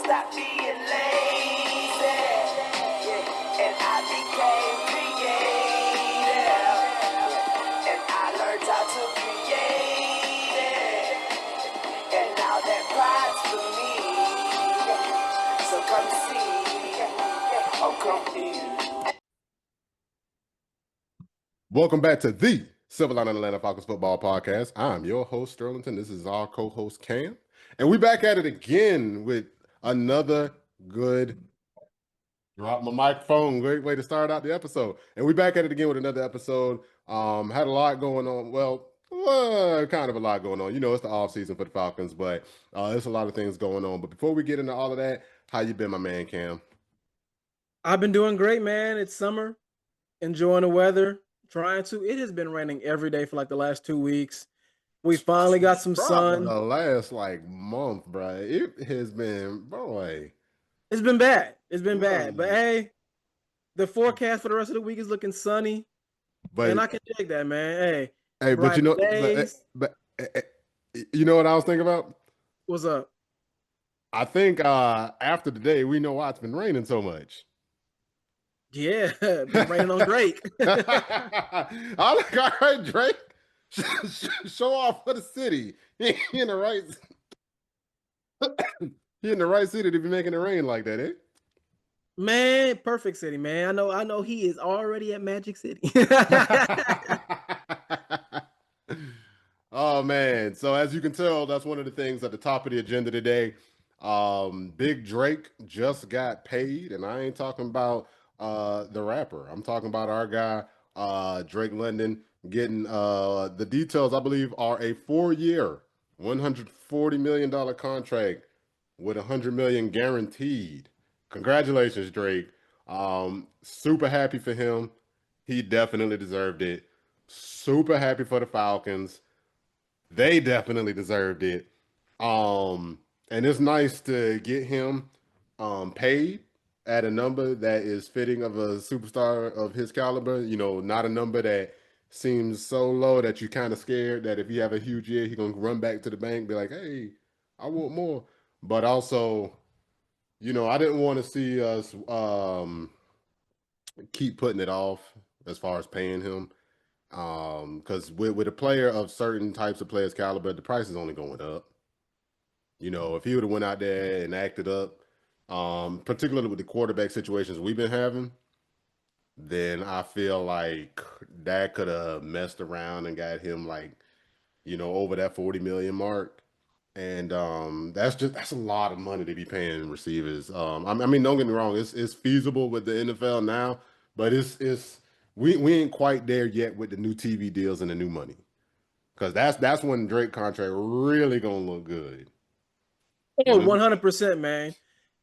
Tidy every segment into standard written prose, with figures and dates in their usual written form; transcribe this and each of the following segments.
stop being lazy. Yeah. And I became creative. Yeah. And I learned how to create it. And now that pride's for me. So come see. Oh, come here. Welcome back to the Silver Line Atlanta Falcons Football Podcast. I'm your host, Sterlington. This is our co-host, Cam. And we're back at it again with another good drop my microphone. Great way to start out the episode. And we're back at it again with another episode. Had a lot going on. Well, kind of a lot going on. You know, it's the off season for the Falcons, but there's a lot of things going on. But before we get into all of that, how you been, my man, Cam? I've been doing great, man. It's summer, enjoying the weather. It has been raining every day for like the last 2 weeks. We finally got some sun. The last month, bro. It has been, boy. It's been bad. But hey, the forecast for the rest of the week is looking sunny. And I can dig that, man. Hey, but you know, but you know what I was thinking about? What's up? I think after today, we know why it's been raining so much. Yeah, been raining on Drake. All right, Drake, show off for the city. He in the right, he in the right city to be making it rain like that, eh? Man, perfect city, man. I know. He is already at Magic City. Oh man! So as you can tell, that's one of the things at the top of the agenda today. Big Drake just got paid, and I ain't talking about the rapper. I'm talking about our guy, Drake London, getting the details, I believe, are a 4-year, $140 million contract with $100 million guaranteed. Congratulations, Drake. Super happy for him. He definitely deserved it. Super happy for the Falcons. They definitely deserved it. And it's nice to get him paid at a number that is fitting of a superstar of his caliber, you know, not a number that seems so low that you're kind of scared that if you have a huge year, he's going to run back to the bank, be like, hey, I want more. But also, you know, I didn't want to see us keep putting it off as far as paying him. Because with a player of certain types of players caliber, the price is only going up. You know, if he would have went out there and acted up, particularly with the quarterback situations we've been having, then I feel like that could have messed around and got him over that 40 million mark. And that's a lot of money to be paying receivers. I mean, don't get me wrong, it's feasible with the NFL now, but we ain't quite there yet with the new TV deals and the new money. Because that's when Drake contract really gonna look good. Oh, 100%, man.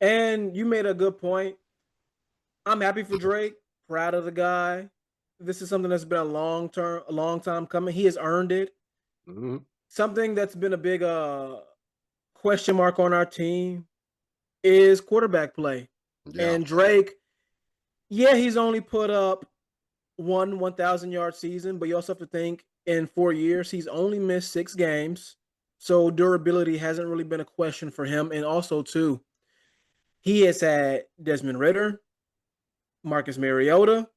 And you made a good point. I'm happy for Drake, proud of the guy. This is something that's been a long time coming. He has earned it. Mm-hmm. Something that's been a big question mark on our team is quarterback play. Yeah. And Drake, he's only put up one 1,000-yard season, but you also have to think in 4 years, he's only missed 6 games. So durability hasn't really been a question for him. And also, too, he has had Desmond Ridder, Marcus Mariota,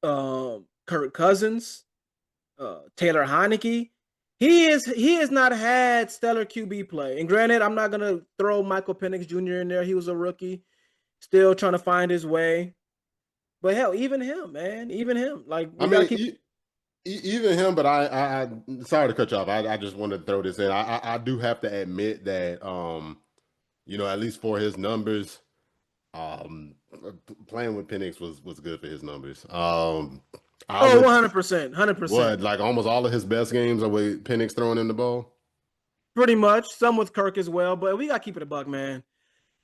Kirk Cousins, Taylor Heineke. He has not had stellar QB play. And granted, I'm not gonna throw Michael Penix Jr. in there. He was a rookie, still trying to find his way. But hell, even him, man, even him. Like even him. But I sorry to cut you off. I just wanted to throw this in. I do have to admit that at least for his numbers, playing with Penix was good for his numbers. 100%. What, like almost all of his best games are with Penix throwing in the ball? Pretty much. Some with Kirk as well, but we got to keep it a buck, man.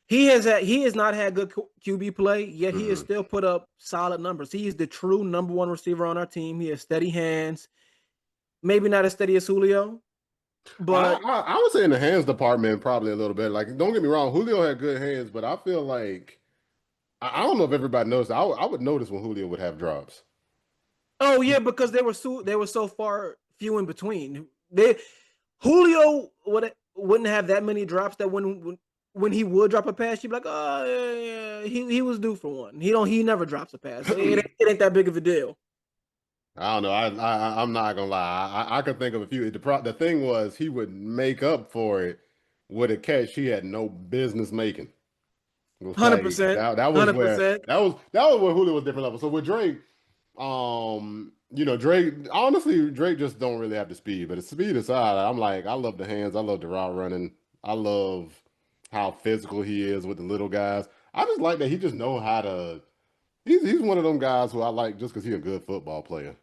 He has not had good QB play, yet he has still put up solid numbers. He is the true number one receiver on our team. He has steady hands. Maybe not as steady as Julio, but I would say in the hands department probably a little bit. Like, don't get me wrong, Julio had good hands, but I feel like I don't know if everybody knows. I would notice when Julio would have drops. Oh yeah, because they were so far few in between. Julio wouldn't have that many drops that when when he would drop a pass, you'd be like, oh, yeah, he was due for one. He never drops a pass. It ain't that big of a deal. I don't know. I'm not gonna lie. I could think of a few. The thing was he would make up for it with a catch he had no business making. It was Hundred like percent, that was 100%. that was where Julio was different level. So with Drake, Drake honestly Drake just don't really have the speed, but the speed aside, I'm like I love the hands, I love the route running, I love how physical he is with the little guys. I just like that he just know how to. He's one of them guys who I like just because he's a good football player.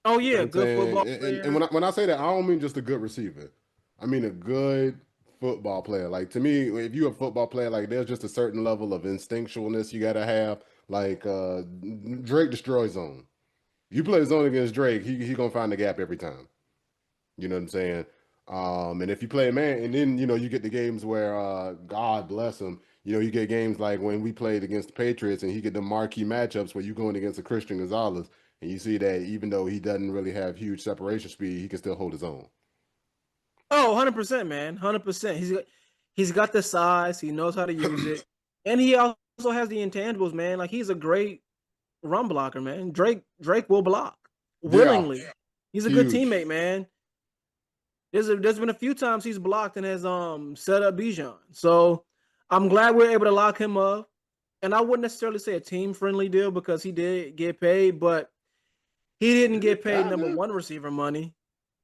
Oh You know what yeah, I'm good saying? football And player. when I say that, I don't mean just a good receiver. I mean a good football player. Like to me, if you're a football player, like there's just a certain level of instinctualness you gotta have. Like Drake destroys zone. You play zone against Drake, he gonna find the gap every time. You know what I'm saying? And if you play a man, and then you get the games where God bless him. You get games like when we played against the Patriots, and he get the marquee matchups where you going against a Christian Gonzalez, and you see that even though he doesn't really have huge separation speed, he can still hold his own. Oh, 100%, man. 100%. He's got the size, he knows how to use it. And he also has the intangibles, man. Like he's a great run blocker, man. Drake will block Yeah, willingly. He's a good huge. teammate, man. There's been a few times he's blocked and has set up Bijan. So I'm glad we're able to lock him up. And I wouldn't necessarily say a team friendly deal because he did get paid, but he didn't get paid number Kinda. one receiver money. Yeah.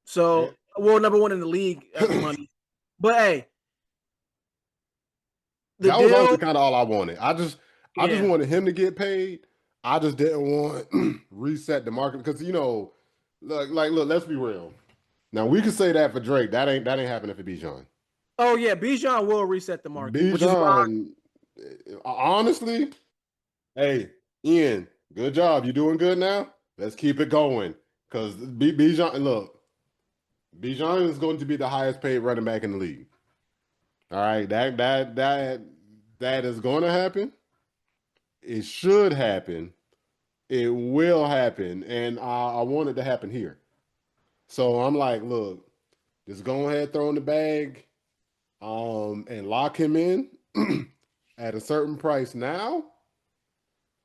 So well, number one in the league money. But hey, the That was deal, honestly kind of all I wanted. I just yeah. wanted him to get paid. I just didn't want reset the market because look, let's be real. Now we could say that for Drake. That ain't happening for Bijan. Oh yeah, Bijan will reset the market, which is why. Bijan, honestly, hey, Ian, good job. You doing good now? Let's keep it going. Because Bijan, look, Bijan is going to be the highest paid running back in the league. All right, that is going to happen. It should happen. It will happen, and I want it to happen here. So I'm like, look, just go ahead, throw in the bag, and lock him in at a certain price now,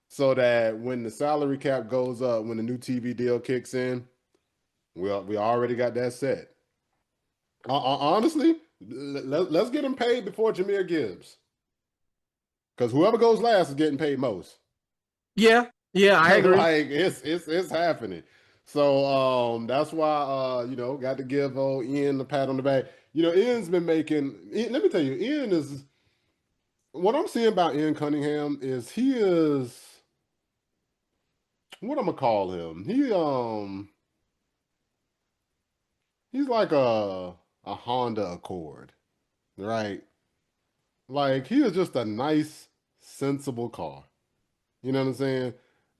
so that when the salary cap goes up, when the new TV deal kicks in, we already got that set. Honestly, let's get him paid before Jameer Gibbs, because whoever goes last is getting paid most. Yeah, yeah, I agree. Like it's happening. So that's why got to give old Ian the pat on the back. Ian's been making. Let me tell you, Ian is what I'm seeing about Ian Cunningham is he is what I'm gonna call him. He's like a Honda Accord, right? Like he is just a nice, sensible car. You know what I'm saying?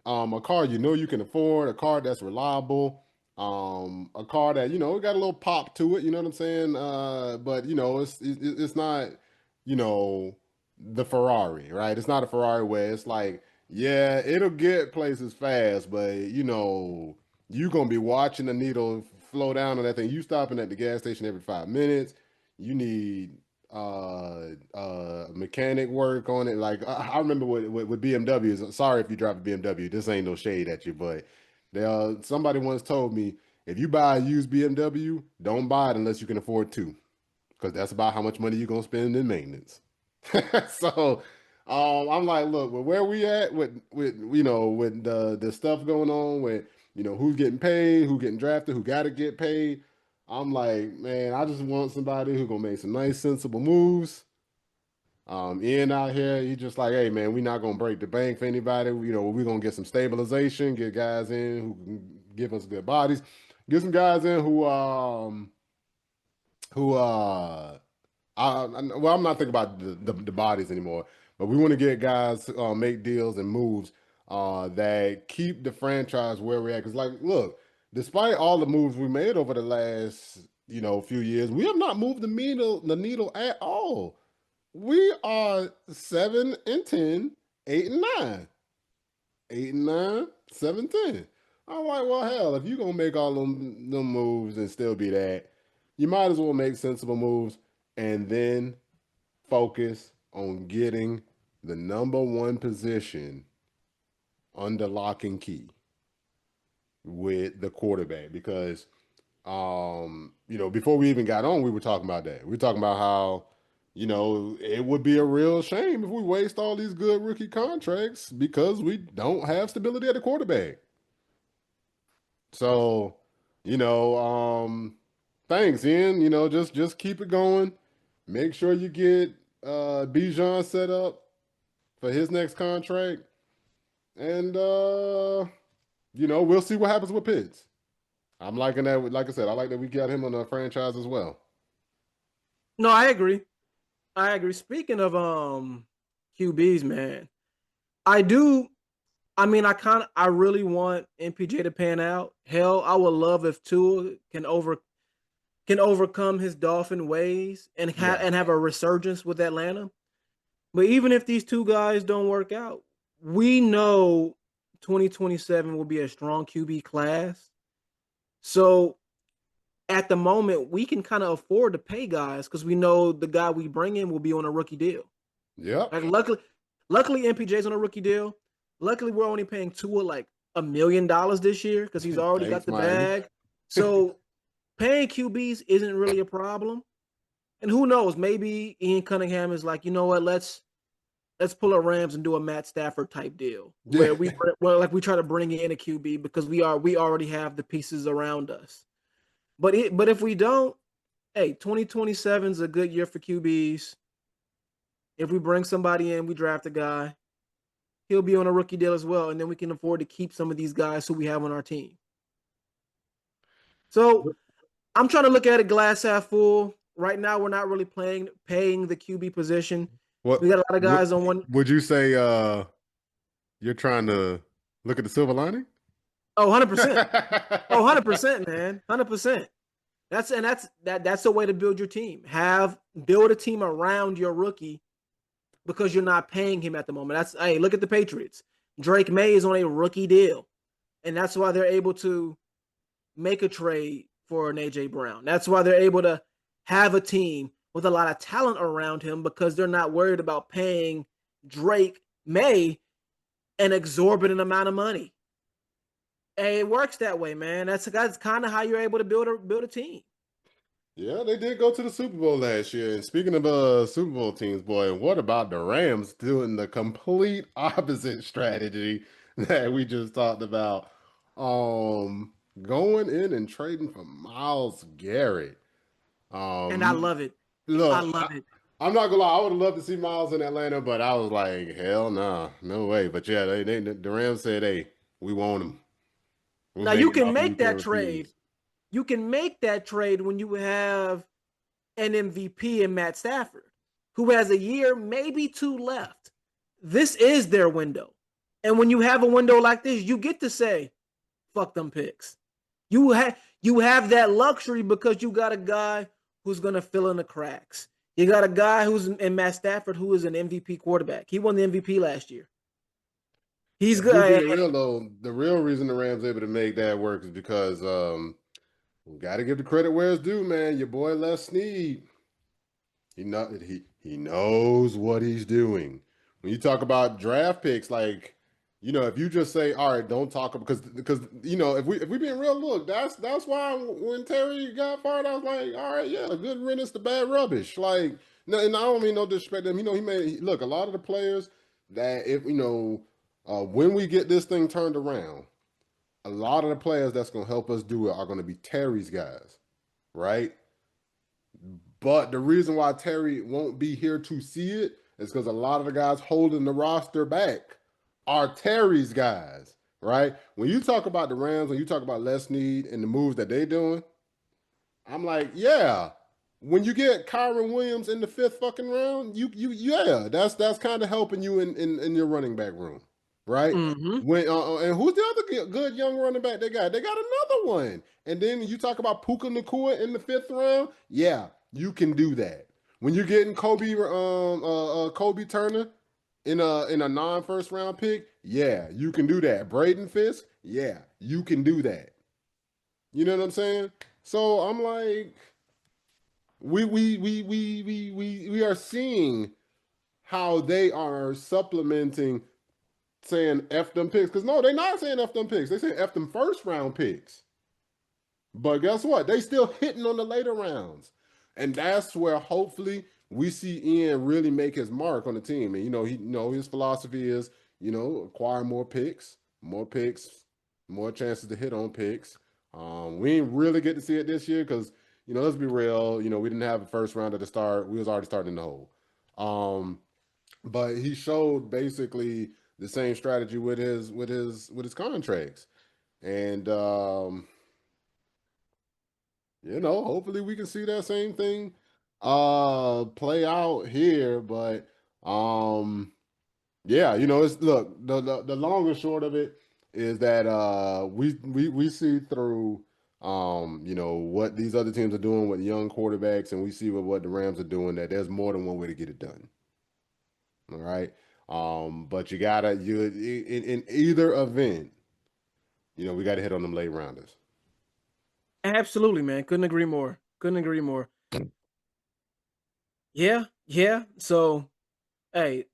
A car you can afford, a car that's reliable, a car that got a little pop to it. You know what I'm saying? But it's not the Ferrari, right? It's not a Ferrari where it's like, yeah, it'll get places fast, but you're gonna be watching the needle flow down on that thing. You stopping at the gas station every 5 minutes. You need mechanic work on it. Like I remember with BMWs. Sorry if you drive a BMW. This ain't no shade at you, but somebody once told me if you buy a used BMW, don't buy it unless you can afford to, because that's about how much money you're gonna spend in maintenance. So I'm like, look, with where we at with the stuff going on with who's getting paid, who getting drafted, who got to get paid. I'm like, man, I just want somebody who gonna make some nice, sensible moves. Ian out here, he just like, hey man, we not gonna break the bank for anybody. We're gonna get some stabilization, get guys in who can give us good bodies, get some guys in who well, I'm not thinking about the bodies anymore, but we want to get guys make deals and moves that keep the franchise where we're at. Because, like, look, despite all the moves we made over the last few years, we have not moved the needle at all. We are 7-10, 8-9, 8-9, 7-10. I'm like, well, hell, if you're gonna make all them moves and still be that, you might as well make sensible moves and then focus on getting the number one position under lock and key with the quarterback because before we even got on, we were talking about that. We were talking about how, it would be a real shame if we waste all these good rookie contracts because we don't have stability at the quarterback. So, you know, thanks, Ian. Just keep it going. Make sure you get Bijan set up for his next contract. And we'll see what happens with Pitts. I'm liking that. Like I said, I like that we got him on a franchise as well. No, I agree. I agree. Speaking of QBs, man, I do. I mean, I really want MPJ to pan out. Hell, I would love if Tua can overcome his Dolphin ways and have a resurgence with Atlanta. But even if these two guys don't work out, we know 2027 will be a strong QB class. So at the moment, we can kind of afford to pay guys because we know the guy we bring in will be on a rookie deal. Yep. Like luckily MPJ's on a rookie deal. Luckily, we're only paying Tua like $1 million this year because he's already got the bag. So paying QBs isn't really a problem. And who knows? Maybe Ian Cunningham is like, you know what? Let's pull a Rams and do a Matt Stafford type deal where we try to bring in a QB because we already have the pieces around us. But if we don't, hey, 2027 is a good year for QBs. If we bring somebody in, we draft a guy, he'll be on a rookie deal as well, and then we can afford to keep some of these guys who we have on our team. So I'm trying to look at it glass half full. Right now, we're not really paying the QB position. We got a lot of guys on one. Would you say you're trying to look at the silver lining? Oh, 100%. Oh, 100%, man. 100%. That's the way to build your team. Build a team around your rookie because you're not paying him at the moment. Hey, look at the Patriots. Drake May is on a rookie deal. And that's why they're able to make a trade for an AJ Brown. That's why they're able to have a team with a lot of talent around him because they're not worried about paying Drake May an exorbitant amount of money. And it works that way, man. That's kind of how you're able to build a team. Yeah, they did go to the Super Bowl last year. And speaking of Super Bowl teams, boy, what about the Rams doing the complete opposite strategy that we just talked about? Going in and trading for Myles Garrett. And I love it. Look, I love it. I'm not gonna lie, I would have loved to see Myles in Atlanta, but I was like, hell nah, no way. But yeah, the Rams said, hey, we want him. Now you can make that trade. You can make that trade when you have an MVP in Matt Stafford, who has a year, maybe two left. This is their window. And when you have a window like this, you get to say, fuck them picks. You have that luxury because you got a guy who's going to fill in the cracks. You got a guy who's in Matt Stafford who is an MVP quarterback. He won the MVP last year. He's good. Real though, the real reason the Rams able to make that work is because we got to give the credit where it's due, man. Your boy Les Snead, he knows what he's doing. When you talk about draft picks, like if you just say, all right, don't talk because if we being real, look, that's why when Terry got fired, I was like, all right, yeah, good riddance to bad rubbish. Like, no, and I don't mean no disrespect to him. He made look a lot of the players that if when we get this thing turned around, a lot of the players that's going to help us do it are going to be Terry's guys, right? But the reason why Terry won't be here to see it is because a lot of the guys holding the roster back are Terry's guys, right? When you talk about the Rams, when you talk about Les Snead and the moves that they're doing, I'm like, yeah. When you get Kyron Williams in the 5th fucking round, yeah, that's kind of helping you in your running back room, right? Mm-hmm. When and who's the other good young running back they got? They got another one. And then you talk about Puka Nacua in the 5th round, yeah, you can do that. When you're getting Kobe Turner in a non-first round pick, yeah, you can do that. Braden Fisk, yeah, you can do that. You know what I'm saying? So I'm like, we are seeing how they are supplementing saying F them picks. Because no, they're not saying F them picks. They say F them first round picks. But guess what? They still hitting on the later rounds. And that's where hopefully we see Ian really make his mark on the team. And his philosophy is, acquire more picks, more chances to hit on picks. We didn't really get to see it this year because, let's be real, we didn't have a first round at the start. We was already starting in the hole. But he showed basically the same strategy with his contracts. And hopefully we can see that same thing play out here. But yeah, it's look, the long and short of it is that we see through what these other teams are doing with young quarterbacks, and we see what the Rams are doing, that there's more than one way to get it done. All right. But in either event, we gotta hit on them late rounders. Absolutely, man. Couldn't agree more. Couldn't agree more. Yeah, yeah. So, hey,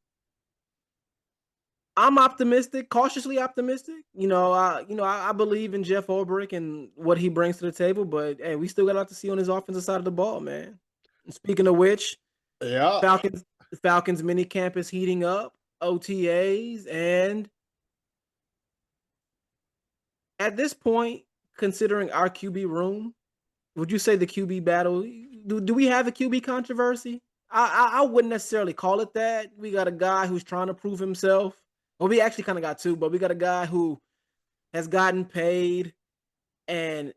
I'm optimistic, cautiously optimistic. I believe in Jeff Ulbrich and what he brings to the table, but hey, we still got a lot to see on his offensive side of the ball, man. And speaking of which, Yeah. Falcons minicamp is heating up, OTAs, and at this point, considering our QB room, would you say the QB battle? Do we have a QB controversy? I wouldn't necessarily call it that. We got a guy who's trying to prove himself. Well, we actually kind of got two, but we got a guy who has gotten paid and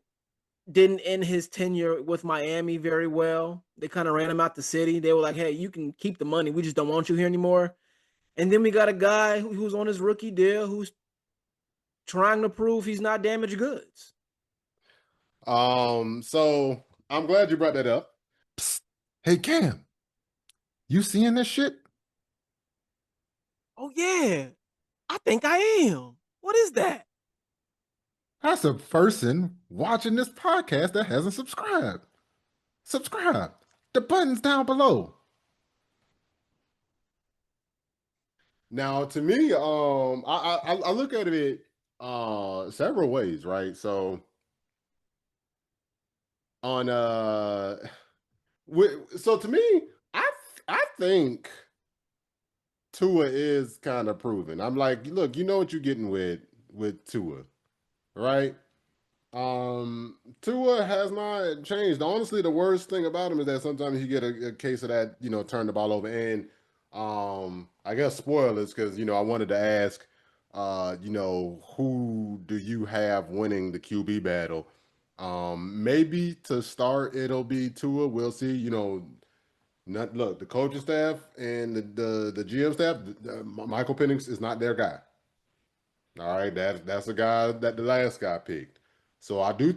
didn't end his tenure with Miami very well. They kind of ran him out the city. They were like, "Hey, you can keep the money. We just don't want you here anymore." And then we got a guy who's on his rookie deal who's trying to prove he's not damaged goods. So I'm glad you brought that up. Psst. Hey Cam, you seeing this shit? Oh yeah, I think I am. What is that? That's a person watching this podcast that hasn't subscribed. Subscribe. The button's down below. Now, to me, I look at it several ways, right? So on so to me, I think Tua is kind of proven. I'm like, look, you know what you're getting with Tua, right? Tua has not changed. Honestly, the worst thing about him is that sometimes you get a case of that, turn the ball over. And I guess spoilers, because I wanted to ask, who do you have winning the QB battle? Maybe to start, it'll be Tua. We'll see. Look, the coaching staff and the GM staff, Michael Penix is not their guy. All right, that's a guy that the last guy picked. So I do.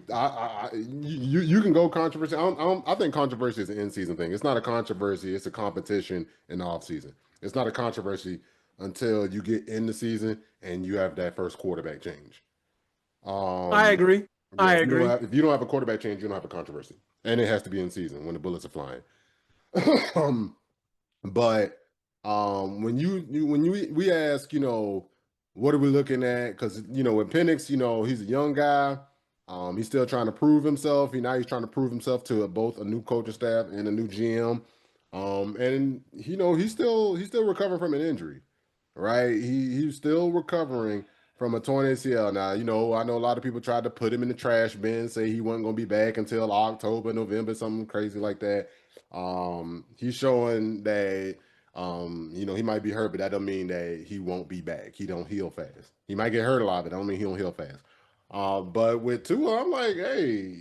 You can go controversy. I think controversy is an in-season thing. It's not a controversy. It's a competition in the off-season. It's not a controversy until you get in the season and you have that first quarterback change. I agree. Yeah, I agree. if you don't have a quarterback change, you don't have a controversy, and it has to be in season when the bullets are flying. But when we ask, what are we looking at? Because with Penix, he's a young guy. He's still trying to prove himself. He's trying to prove himself to both a new coaching staff and a new GM. And he's still recovering from an injury, right? He's still recovering from a torn ACL. Now, I know a lot of people tried to put him in the trash bin, say he wasn't going to be back until October, November, something crazy like that. He's showing that he might be hurt, but that don't mean that he won't be back. He don't heal fast. He might get hurt a lot, but that don't mean he don't heal fast. But with Tua, I'm like, hey,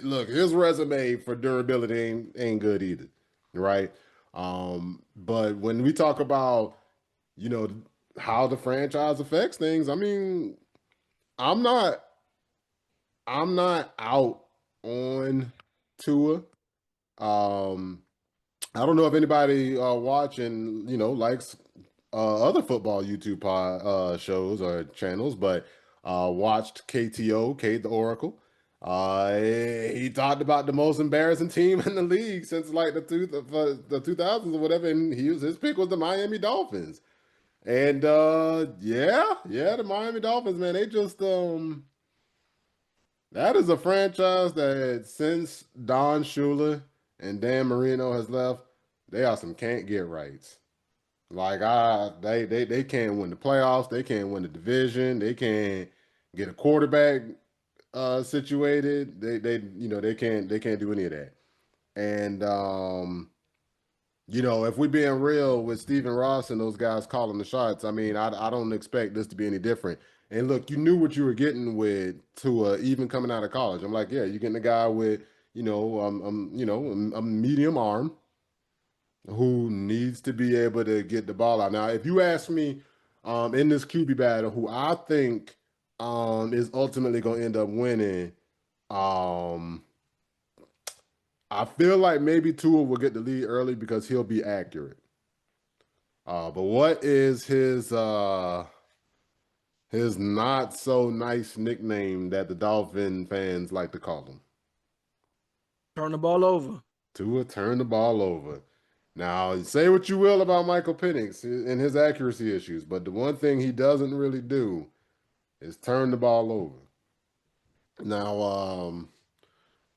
look, his resume for durability ain't good either, right? But when we talk about, you know, how the franchise affects things, I mean, I'm not, I'm not out on Tua. Um, I don't know if anybody watching, likes other football YouTube shows or channels, but watched KTO, Kate the Oracle. He talked about the most embarrassing team in the league since like the 2000s or whatever, and his pick was the Miami Dolphins. And the Miami Dolphins, man, they just that is a franchise that since Don Shula and Dan Marino has left, they are some can't get rights. Like they can't win the playoffs, they can't win the division, they can't get a quarterback situated. They can't do any of that. And if we're being real with Stephen Ross and those guys calling the shots, I mean, I don't expect this to be any different. And look, you knew what you were getting with Tua even coming out of college. I'm like, yeah, you're getting a guy with, a medium arm who needs to be able to get the ball out. Now, if you ask me, in this QB battle, who I think is ultimately going to end up winning, um, I feel like maybe Tua will get the lead early because he'll be accurate. But what is his not so nice nickname that the Dolphin fans like to call him? Turn the ball over. Tua turn the ball over. Now, say what you will about Michael Penix and his accuracy issues, but the one thing he doesn't really do is turn the ball over. Now,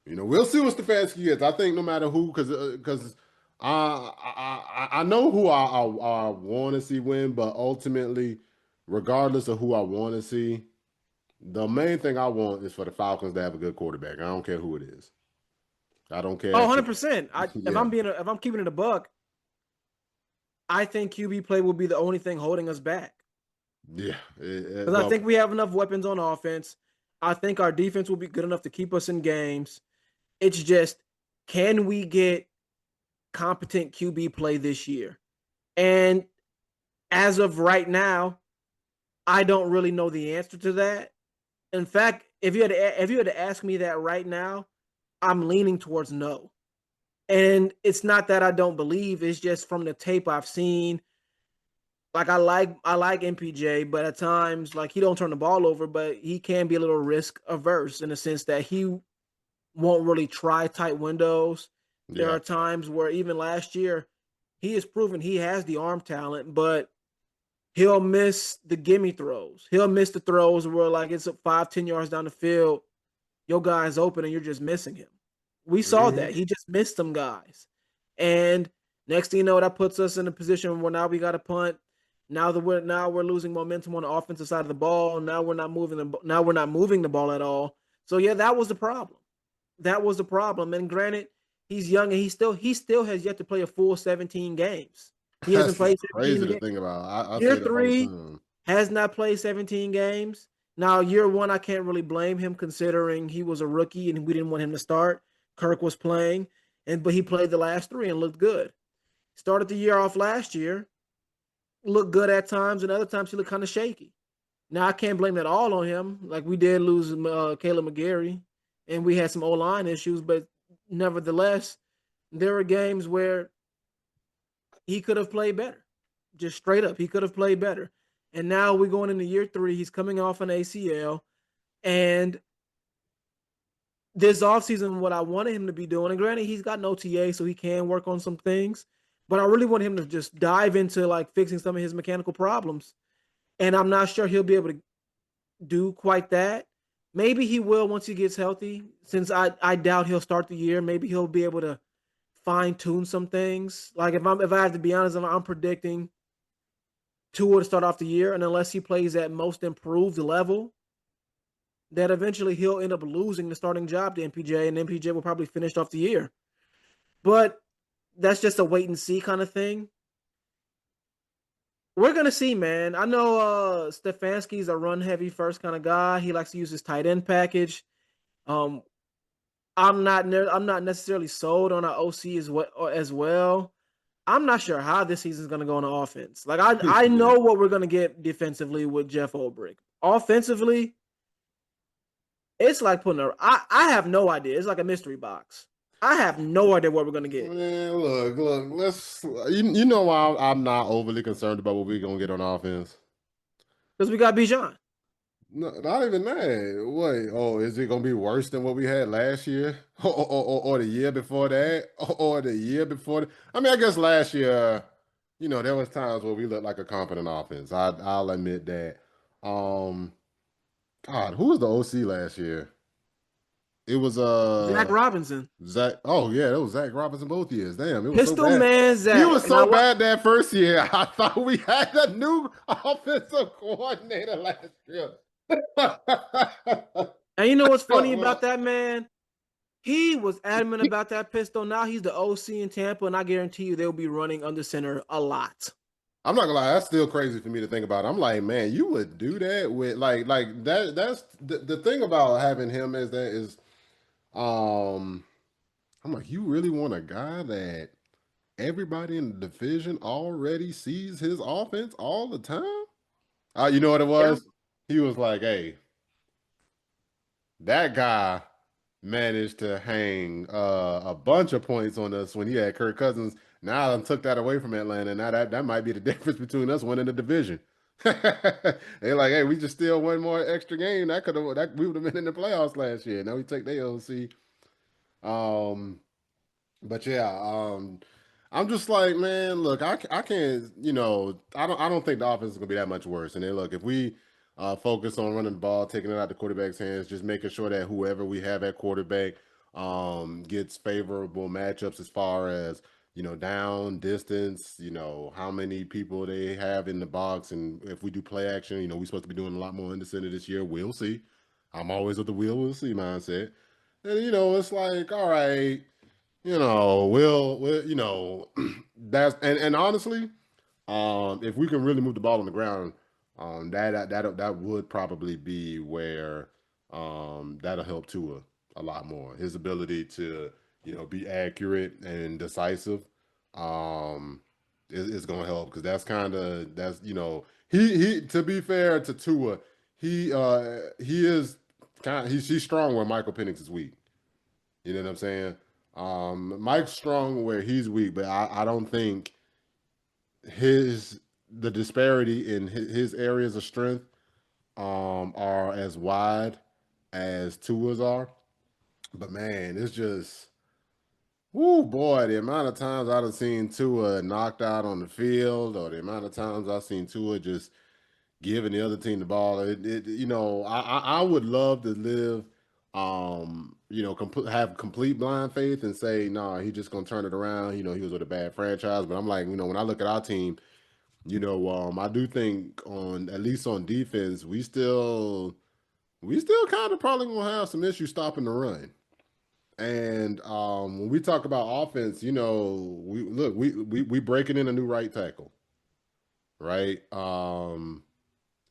we'll see what Stefanski gets. I think no matter who, because I know who I want to see win, but ultimately, regardless of who I want to see, the main thing I want is for the Falcons to have a good quarterback. I don't care who it is. I don't care. Oh, 100%. Yeah. If I'm keeping it a buck, I think QB play will be the only thing holding us back. Yeah. Because I think we have enough weapons on offense. I think our defense will be good enough to keep us in games. It's just, can we get competent QB play this year? And as of right now, I don't really know the answer to that. In fact, if you had to ask me that right now, I'm leaning towards no. And it's not that I don't believe, it's just from the tape I've seen. Like I like MPJ, but at times like he don't turn the ball over, but he can be a little risk averse in the sense that he won't really try tight windows. There are times where even last year he has proven he has the arm talent, but he'll miss the gimme throws. He'll miss the throws where like it's 5-10 yards down the field, your guy's open and you're just missing him. We saw that. He just missed some guys. And next thing you know, that puts us in a position where now we got to punt. Now we're losing momentum on the offensive side of the ball. Now we're not moving the ball at all. So yeah, that was the problem. That was the problem. And granted, he's young and he still has yet to play a full 17 games. He hasn't played 17 crazy games. to think about. I Year say that all the 3 time. has not played 17 games. Now, year 1, I can't really blame him considering he was a rookie and we didn't want him to start. Kirk was playing, but he played the last 3 and looked good. Started the year off last year, looked good at times, and other times he looked kind of shaky. Now, I can't blame that all on him. Like, we did lose Caleb McGarry, and we had some O-line issues, but nevertheless, there were games where he could have played better. Just straight up, he could have played better. And now we're going into year 3. He's coming off an ACL. And this offseason, what I wanted him to be doing, and granted, he's got an OTA, so he can work on some things. But I really want him to just dive into like fixing some of his mechanical problems. And I'm not sure he'll be able to do quite that. Maybe he will once he gets healthy, since I doubt he'll start the year. Maybe he'll be able to fine-tune some things. Like if I have to be honest, I'm predicting Tua to start off the year, and unless he plays at most improved level, that eventually he'll end up losing the starting job to MPJ, and MPJ will probably finish off the year. But that's just a wait and see kind of thing. We're gonna see, man. I know Stefanski's a run heavy first kind of guy. He likes to use his tight end package. I'm not necessarily sold on our OC as well. I'm not sure how this season's going to go on offense. Like I know what we're going to get defensively with Jeff Ulbrich. Offensively, it's like I have no idea. It's like a mystery box. I have no idea what we're going to get. Man, look. Let's. You know why I'm not overly concerned about what we're gonna get on offense? Because we got Bijan. No, not even that. Wait, oh, is it gonna be worse than what we had last year, or the year before that, or the year before? I mean, I guess last year, there was times where we looked like a competent offense. I'll admit that. Um, God, who was the OC last year? It was Zach Robinson. Zach. Oh yeah, that was Zach Robinson both years. Damn, it was so Pistol bad. Man He Zach. was so bad that first year. I thought we had a new offensive coordinator last year. And you know what's funny about that man? He was adamant about that pistol. Now he's the OC in Tampa, and I guarantee you they'll be running under center a lot. I'm not gonna lie, that's still crazy for me to think about. I'm like, man, you would do that with like that. That's the thing about having him um I'm like, you really want a guy that everybody in the division already sees his offense all the time? You know what it Yeah. was? He was like, hey, that guy managed to hang a bunch of points on us when he had Kirk Cousins. Now I took that away from Atlanta. Now that might be the difference between us winning the division. They're like, hey, we just still one more extra game. We would have been in the playoffs last year. Now we take the OC. Um, but yeah, I'm just like, man, look, I can't, I don't think the offense is gonna be that much worse. And then look, if we focus on running the ball, taking it out the quarterback's hands, just making sure that whoever we have at quarterback gets favorable matchups as far as down distance, how many people they have in the box, and if we do play action, we're supposed to be doing a lot more in the center this year. We'll see. I'm always with the we'll see mindset. And it's like, all right, we'll that's and honestly, if we can really move the ball on the ground, that would probably be where that'll help Tua a lot more. His ability to be accurate and decisive is going to help, because that's he to be fair to Tua, he is he's strong where Michael Penix is weak. You know what I'm saying? Mike's strong where he's weak, but I don't think the disparity in his areas of strength are as wide as Tua's are. But man, it's just whoo boy, the amount of times I've seen Tua knocked out on the field, or the amount of times I've seen Tua just giving the other team the ball. I would love to live, have complete blind faith and say, no, he's just gonna turn it around. He was with a bad franchise, but I'm like, when I look at our team, I do think on at least on defense, we still kind of probably gonna have some issues stopping the run. And when we talk about offense, we breaking in a new right tackle, right? And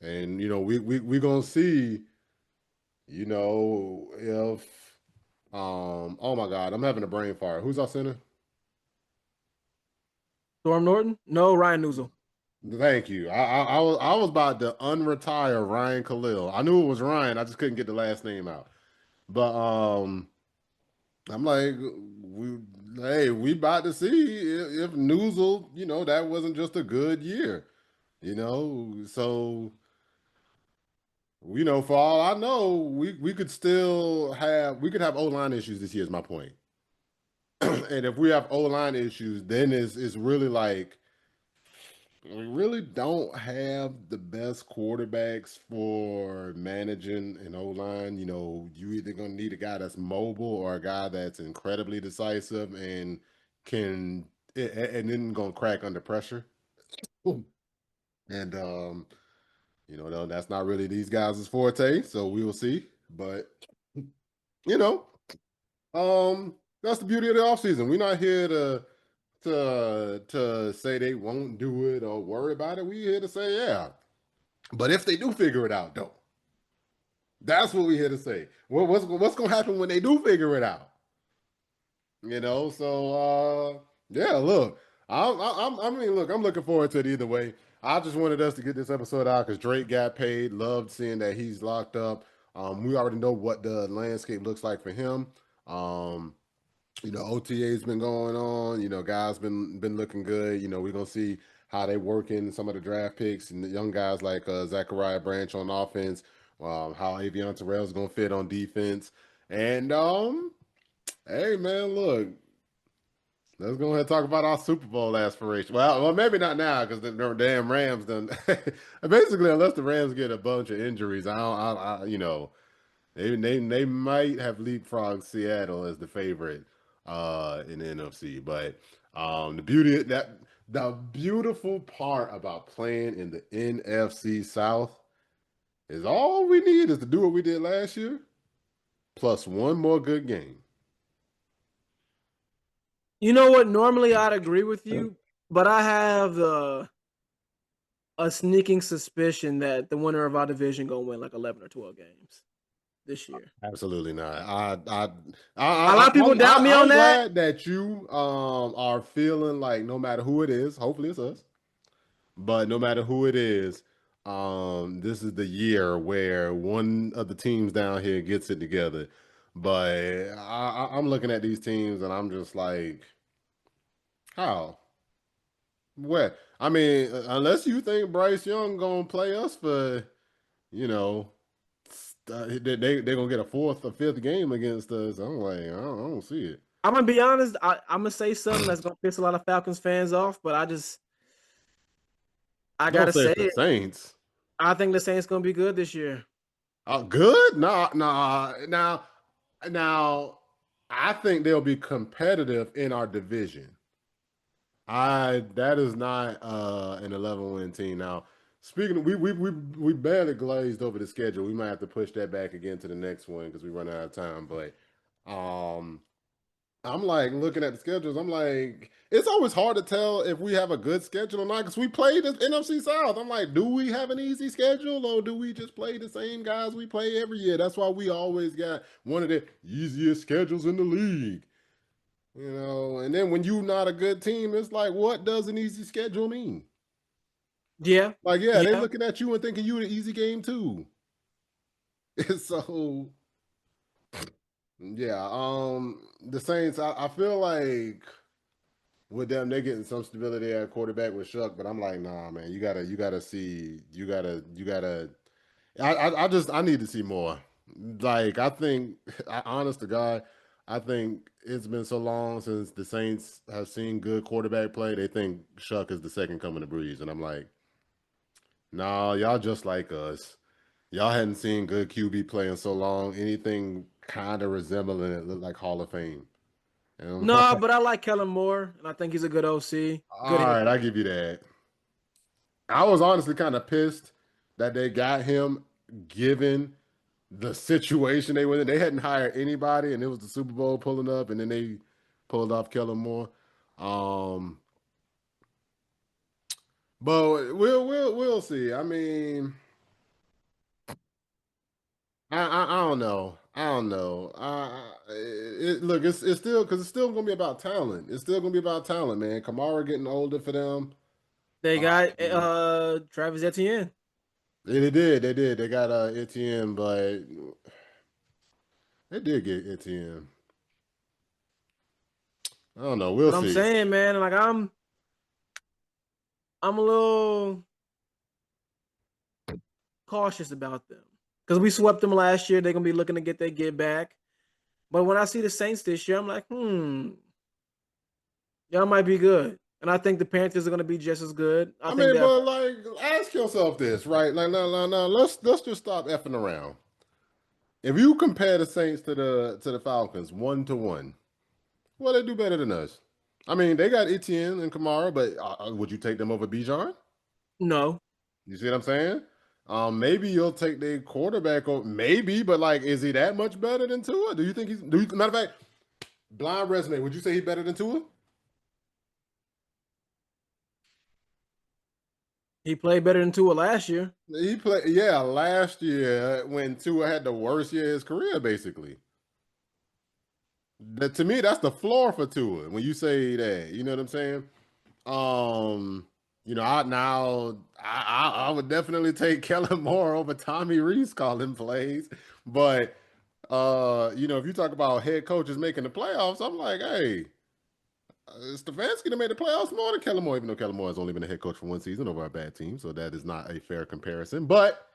we gonna see, if oh my God, I'm having a brain fire. Who's our center? Storm Norton? No, Ryan Newsel. Thank you. I was about to unretire Ryan Khalil. I knew it was Ryan. I just couldn't get the last name out. But I'm like, we about to see if Newsel, that wasn't just a good year, So for all I know, we could have O-line issues this year is my point. And if we have O-line issues, then it's really like we really don't have the best quarterbacks for managing an O-line. You either gonna need a guy that's mobile or a guy that's incredibly decisive and can and then gonna crack under pressure. And that's not really these guys' forte, so we will see. But you know, that's the beauty of the offseason. We're not here to say they won't do it or worry about it. We here to say, yeah. But if they do figure it out, though, that's what we're here to say. What's gonna happen when they do figure it out? So yeah, look, I'm looking forward to it either way. I just wanted us to get this episode out because Drake got paid. Loved seeing that he's locked up. We already know what the landscape looks like for him. OTA's been going on. Guys been looking good. We're gonna see how they work in some of the draft picks and the young guys like Zachariah Branch on offense. how Avion Terrell is gonna fit on defense. And hey man, look, let's go ahead and talk about our Super Bowl aspiration. Well, maybe not now because the damn Rams done. Basically, unless the Rams get a bunch of injuries, they might have leapfrogged Seattle as the favorite in the NFC. But the beautiful part about playing in the NFC South is all we need is to do what we did last year, plus one more good game. You know what? Normally I'd agree with you, but I have a sneaking suspicion that the winner of our division gonna win like 11 or 12 games this year. Absolutely not. A lot of people doubt me on I'm that. glad that you are feeling like no matter who it is, hopefully it's us, but no matter who it is, this is the year where one of the teams down here gets it together. But I'm looking at these teams and I'm just like, how? Where? I mean, unless you think Bryce Young gonna play us for, you know, they're gonna get a fourth or fifth game against us. I'm like, I don't see it. I'm gonna be honest. I'm gonna say something that's gonna piss a lot of Falcons fans off, but I Don't gotta say say it's the it. Saints. I think the Saints gonna be good this year. Good? Nah, nah. Now, I think they'll be competitive in our division. I that is not an 11-win team. Now, speaking of, we barely glazed over the schedule. We might have to push that back again to the next one because we run out of time. But um I'm like looking at the schedules. I'm like, it's always hard to tell if we have a good schedule or not because we played the NFC South. I'm like, do we have an easy schedule or do we just play the same guys we play every year? That's why we always got one of the easiest schedules in the league. And then when you're not a good team, it's like, what does an easy schedule mean? Yeah, Like, yeah, they yeah. looking at you and thinking you an easy game too. So, yeah, the Saints, I feel like with them, they're getting some stability at quarterback with Shuck, but I'm like, nah, man, you gotta see, you gotta. I need to see more. Like, I think, honest to God, I think it's been so long since the Saints have seen good quarterback play. They think Shuck is the second coming of Breeze, and I'm like, nah, y'all just like us. Y'all hadn't seen good QB play in so long. Anything kind of resembling it looked like Hall of Fame. And I'm No, like, but I like Kellen Moore, and I think he's a good OC, good all head right, I coach. give you that. I was honestly kind of pissed that they got him given the situation they were in. They hadn't hired anybody, and it was the Super Bowl pulling up, and then they pulled off Kellen Moore. Um, but we'll see. I mean, I don't know. I don't know. Look, it's still because it's still gonna be about talent. It's still gonna be about talent, man. Kamara getting older for them. They got Um, Travis Etienne. they did. They got Etienne, but they did get Etienne. I don't know. We'll But I'm see. saying, man, like I'm a little cautious about them because we swept them last year. They're gonna be looking to get their get back. But when I see the Saints this year, I'm like, y'all might be good. And I think the Panthers are gonna be just as good. I I think mean, that but like, ask yourself this, right? Like, no. Let's just stop effing around. If you compare the Saints to the Falcons 1-to-1, well, they do better than us. I mean, they got Etienne and Kamara, but would you take them over Bijan? no, You see what I'm saying? Maybe you'll take the quarterback over, maybe, but like, is he that much better than Tua? Do you think he's? Matter of fact, blind resume. Would you say he's better than Tua? he played better than Tua last year. He played, yeah, last year when Tua had the worst year of his career, basically. To me, that's the floor for Tua. When you say that, you know what I'm saying? Um, I would definitely take Kellen Moore over Tommy Reese calling plays, but if you talk about head coaches making the playoffs, I'm like, hey, Stefanski made the playoffs more than Kellen Moore, even though Kellen Moore has only been a head coach for one season over a bad team, so that is not a fair comparison. But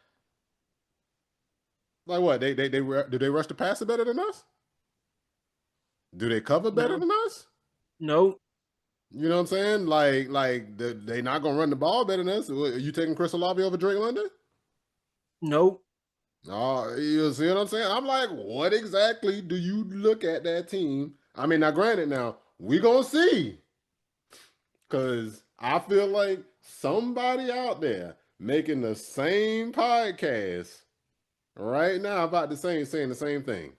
Like what? Do they rush the passer better than us? Do they cover better No, than us? no, You know what I'm saying? They not gonna run the ball better than us. Are you taking Chris Olave over Drake London? no. Oh, you see what I'm saying? I'm like, what exactly do you look at that team? I mean, now granted, now we gonna see, cause I feel like somebody out there making the same podcast right now about saying the same thing.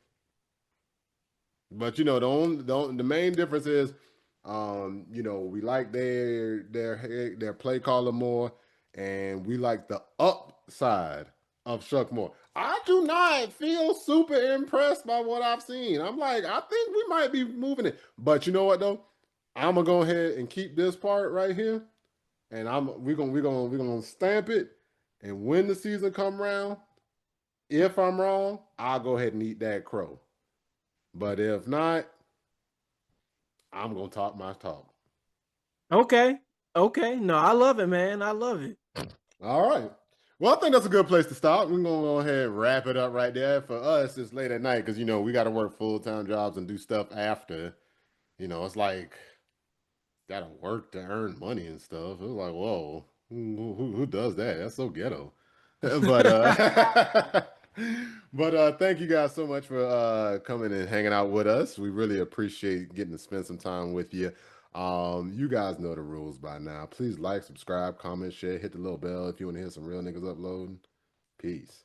But you know, the main difference is, we like their play caller more, and we like the upside of Shuck more. I do not feel super impressed by what I've seen. I'm like, I think we might be moving it. But you know what though? I'm gonna go ahead and keep this part right here, and we're gonna stamp it. And when the season come around, if I'm wrong, I'll go ahead and eat that crow. But if not, I'm gonna talk my talk. Okay, okay. No, I love it, man. I love it. All right. Well, I think that's a good place to stop. We're gonna go ahead and wrap it up right there. For us, it's late at night because we got to work full-time jobs and do stuff after. It's like gotta work to earn money and stuff. It was like, whoa, who does that? That's so ghetto. but thank you guys so much for coming and hanging out with us. We really appreciate getting to spend some time with you. You guys know the rules by now. Please like, subscribe, comment, share, hit the little bell if you want to hear some real niggas uploading. Peace.